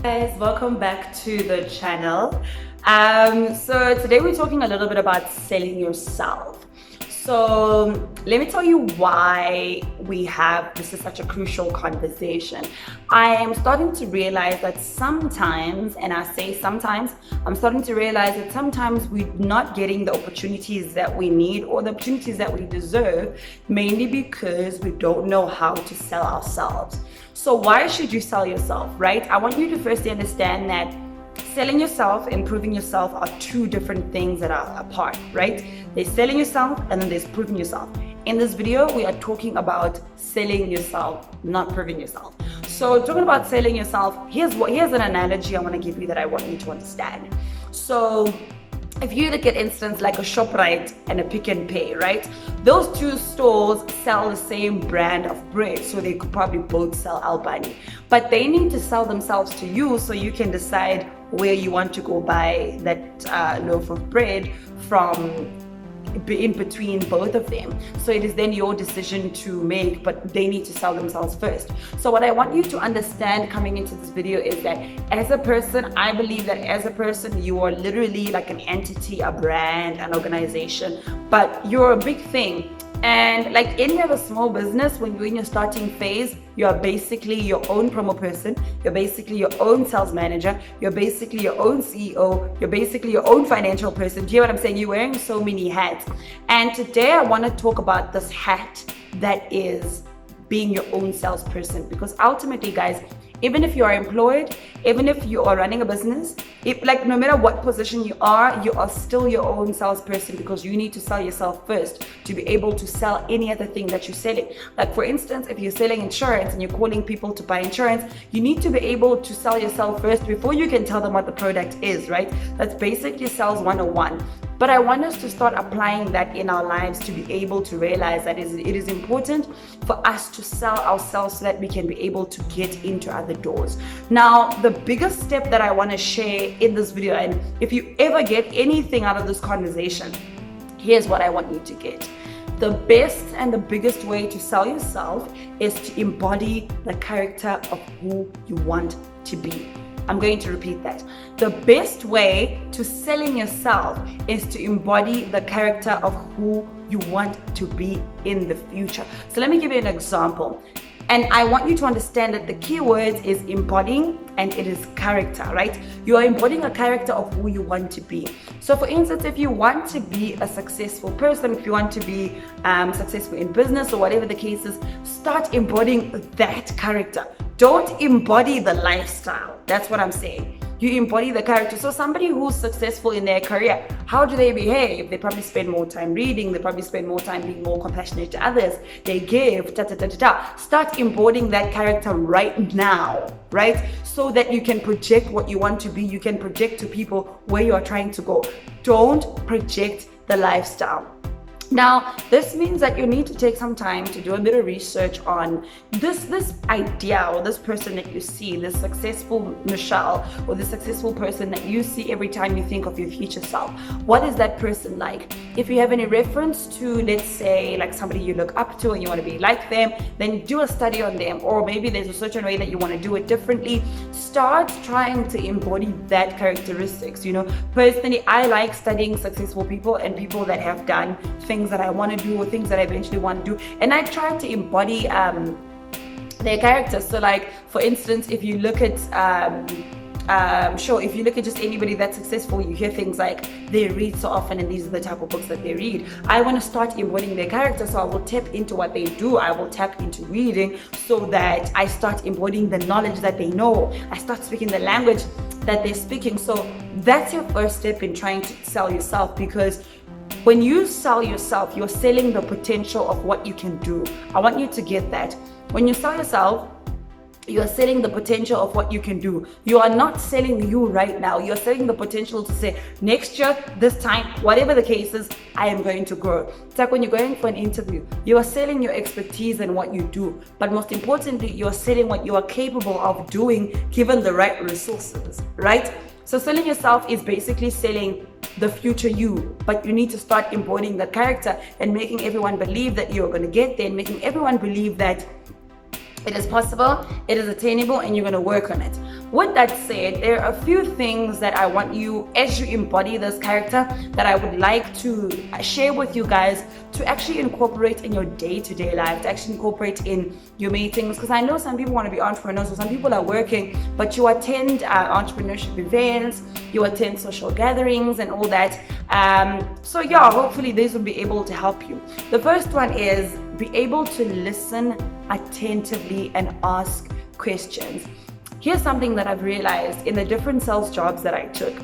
Guys, welcome back to the channel. So today we're talking a little bit about selling yourself. So let me tell you why this is such a crucial conversation. I am starting to realize that sometimes, and I say sometimes, I'm starting to realize that sometimes we're not getting the opportunities that we need or the opportunities that we deserve, mainly because we don't know how to sell ourselves. So why should you sell yourself, right? I want you to firstly understand that selling yourself and proving yourself are two different things that are apart, right? There's selling yourself and then there's proving yourself. In this video, we are talking about selling yourself, not proving yourself. So talking about selling yourself, here's an analogy I want to give you that I want you to understand. So if you look at instance like a ShopRite and a Pick n Pay, right? Those two stores sell the same brand of bread, so they could probably both sell Albany. But they need to sell themselves to you so you can decide where you want to go buy that loaf of bread from in between both of them. So it is then your decision to make, but they need to sell themselves first. So what I want you to understand coming into this video is that as a person, I believe that as a person, you are literally like an entity, a brand, an organization, but you're a big thing. And like any other small business, when you're in your starting phase, you're basically your own promo person, you're basically your own sales manager, you're basically your own CEO, you're basically your own financial person. Do you hear what I'm saying? You're wearing so many hats. And today I want to talk about this hat that is being your own salesperson, because ultimately, guys, even if you are employed, even if you are running a business, no matter what position you are still your own salesperson, because you need to sell yourself first to be able to sell any other thing that you're selling. Like for instance, if you're selling insurance and you're calling people to buy insurance, you need to be able to sell yourself first before you can tell them what the product is, right? That's basically sales 101. But I want us to start applying that in our lives to be able to realize that it is important for us to sell ourselves so that we can be able to get into other doors. Now, the biggest step that I want to share in this video, and if you ever get anything out of this conversation, here's what I want you to get. The best and the biggest way to sell yourself is to embody the character of who you want to be. I'm going to repeat that. The best way to selling yourself is to embody the character of who you want to be in the future. So let me give you an example. And I want you to understand that the key words is embodying and it is character, right? You are embodying a character of who you want to be. So for instance, if you want to be a successful person, if you want to be successful in business or whatever the case is, start embodying that character. Don't embody the lifestyle. That's what I'm saying. You embody the character. So somebody who's successful in their career, how do they behave? They probably spend more time reading. They probably spend more time being more compassionate to others. They give, Start embodying that character right now, right? So that you can project what you want to be. You can project to people where you are trying to go. Don't project the lifestyle. Now, this means that you need to take some time to do a bit of research on this idea or this person that you see, this successful Michelle or the successful person that you see every time you think of your future self. What is that person like? If you have any reference to, let's say, like somebody you look up to and you want to be like them, then do a study on them. Or maybe there's a certain way that you want to do it differently. Start trying to embody that characteristics. You know, personally, I like studying successful people and people that have done things that I want to do or things that I eventually want to do, and I try to embody their characters. So like for instance, if you look at if you look at just anybody that's successful, you hear things like they read so often and these are the type of books that they read. I want to start embodying their character, so I will tap into what they do. I will tap into reading so that I start embodying the knowledge that they know. I start speaking the language that they're speaking. So that's your first step in trying to sell yourself, because when you sell yourself, you're selling the potential of what you can do. I want you to get that. When you sell yourself, you are selling the potential of what you can do. You are not selling you right now. You're selling the potential to say, next year, this time, whatever the case is, I am going to grow. It's like when you're going for an interview, you are selling your expertise and what you do. But most importantly, you're selling what you are capable of doing given the right resources, right? So selling yourself is basically selling the future you, but you need to start embodying the character and making everyone believe that you're going to get there, and making everyone believe that It is possible, it is attainable, and you're going to work on it. With that said, there are a few things that I want you, as you embody this character, that I would like to share with you guys to actually incorporate in your day-to-day life, to actually incorporate in your meetings. Because I know some people want to be entrepreneurs, or some people are working, but you attend entrepreneurship events, you attend social gatherings and all that. So yeah, hopefully these will be able to help you. The first one is be able to listen attentively and ask questions. Here's something that I've realized in the different sales jobs that I took.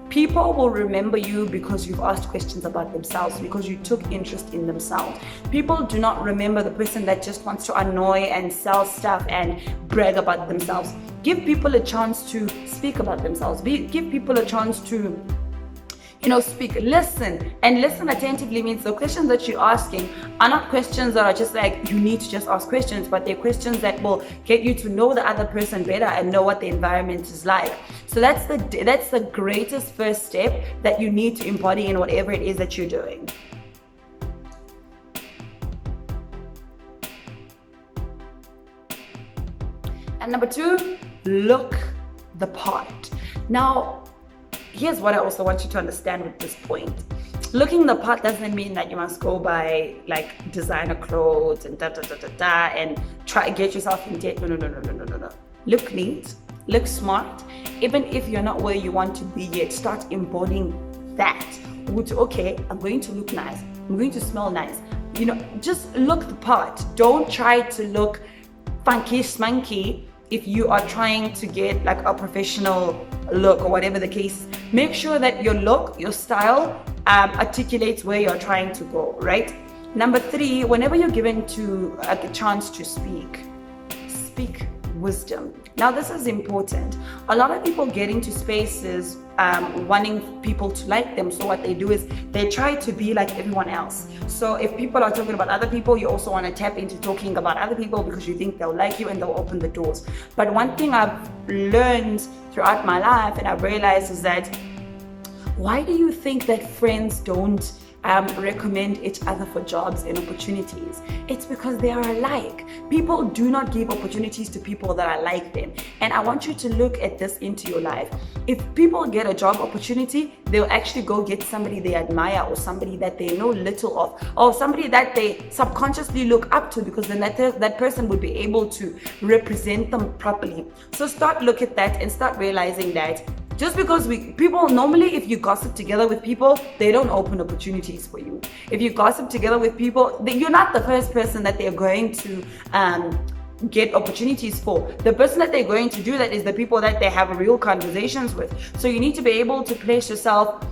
People will remember you because you've asked questions about themselves, because you took interest in themselves. People do not remember the person that just wants to annoy and sell stuff and brag about themselves. Give people a chance to speak about themselves. Give people a chance to speak. Listen, and listen attentively means the questions that you're asking are not questions that are just like you need to just ask questions, but they're questions that will get you to know the other person better and know what the environment is like. So that's the greatest first step that you need to embody in whatever it is that you're doing. And number 2, look the part. Now, here's what I also want you to understand with this point. Looking the part doesn't mean that you must go buy like designer clothes and and try to get yourself in debt. No. Look neat, look smart. Even if you're not where you want to be yet, start embodying that. Okay, I'm going to look nice. I'm going to smell nice. Just look the part. Don't try to look funky, smanky. If you are trying to get like a professional look or whatever the case, make sure that your look, your style articulates where you're trying to go, right? Number 3, whenever you're given to a chance to speak wisdom. Now this is important. A lot of people get into spaces wanting people to like them. So what they do is they try to be like everyone else. So if people are talking about other people, you also want to tap into talking about other people because you think they'll like you and they'll open the doors. But one thing I've learned throughout my life and I've realized is that why do you think that friends don't recommend each other for jobs and opportunities? It's because they are alike. People do not give opportunities to people that are like them. And I want you to look at this into your life. If people get a job opportunity, they'll actually go get somebody they admire or somebody that they know little of or somebody that they subconsciously look up to, because then that person would be able to represent them properly. So start look at that and start realizing that just because people normally, if you gossip together with people, they don't open opportunities for you. If you gossip together with people, you're not the first person that they're going to get opportunities for. The person that they're going to do that is the people that they have real conversations with. So you need to be able to place yourself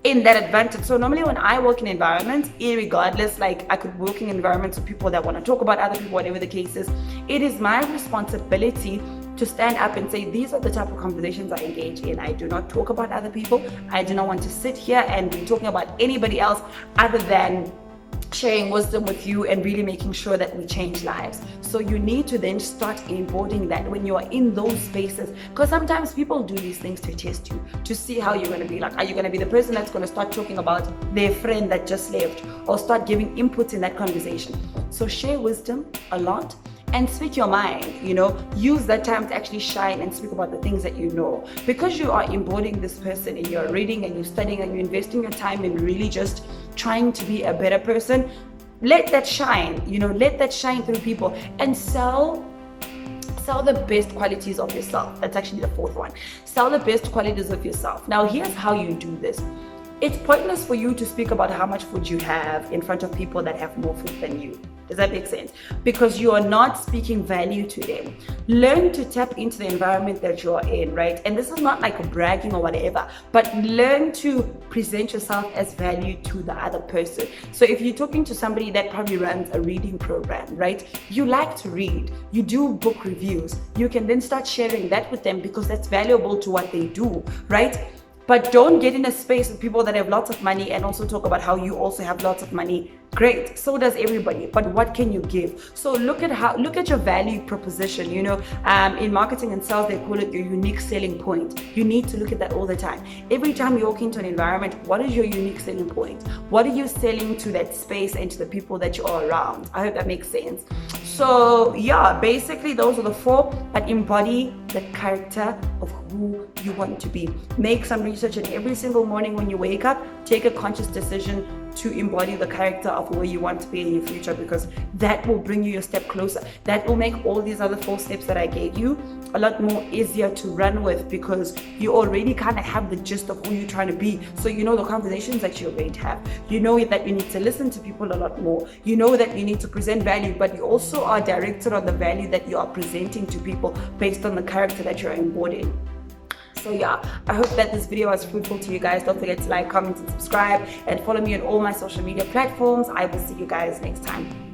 in that advantage. So normally when I work in environments, irregardless, like I could work in environments with people that want to talk about other people, whatever the case is, it is my responsibility to stand up and say, these are the type of conversations I engage in. I do not talk about other people. I do not want to sit here and be talking about anybody else other than sharing wisdom with you and really making sure that we change lives. So you need to then start embodying that when you are in those spaces, because sometimes people do these things to test you, to see how you're going to be. Like, are you going to be the person that's going to start talking about their friend that just left, or start giving input in that conversation? So share wisdom a lot and speak your mind, use that time to actually shine and speak about the things that you know. Because you are embodying this person and you're reading and you're studying and you're investing your time in really just trying to be a better person, let that shine, let that shine through people and sell the best qualities of yourself. That's actually the 4th one. Sell the best qualities of yourself. Now, here's how you do this. It's pointless for you to speak about how much food you have in front of people that have more food than you. Does that make sense? Because you are not speaking value to them. Learn to tap into the environment that you are in, right? And this is not like a bragging or whatever, but learn to present yourself as value to the other person. So if you're talking to somebody that probably runs a reading program, right? You like to read, you do book reviews, you can then start sharing that with them because that's valuable to what they do, right? But don't get in a space with people that have lots of money and also talk about how you also have lots of money. Great, so does everybody. But what can you give? So look at your value proposition. In marketing and sales, they call it your unique selling point. You need to look at that all the time. Every time you walk into an environment, what is your unique selling point? What are you selling to that space and to the people that you are around? I hope that makes sense. So yeah, basically those are the 4, but embody the character of who you want to be. Make some research, and every single morning when you wake up, take a conscious decision to embody the character of where you want to be in your future, because that will bring you a step closer. That will make all these other 4 steps that I gave you a lot more easier to run with, because you already kind of have the gist of who you're trying to be. So you know the conversations that you already have. You know that you need to listen to people a lot more. You know that you need to present value, but you also are directed on the value that you are presenting to people based on the character that you're embodying. So yeah, I hope that this video was fruitful to you guys. Don't forget to like, comment, and subscribe, and follow me on all my social media platforms. I will see you guys next time.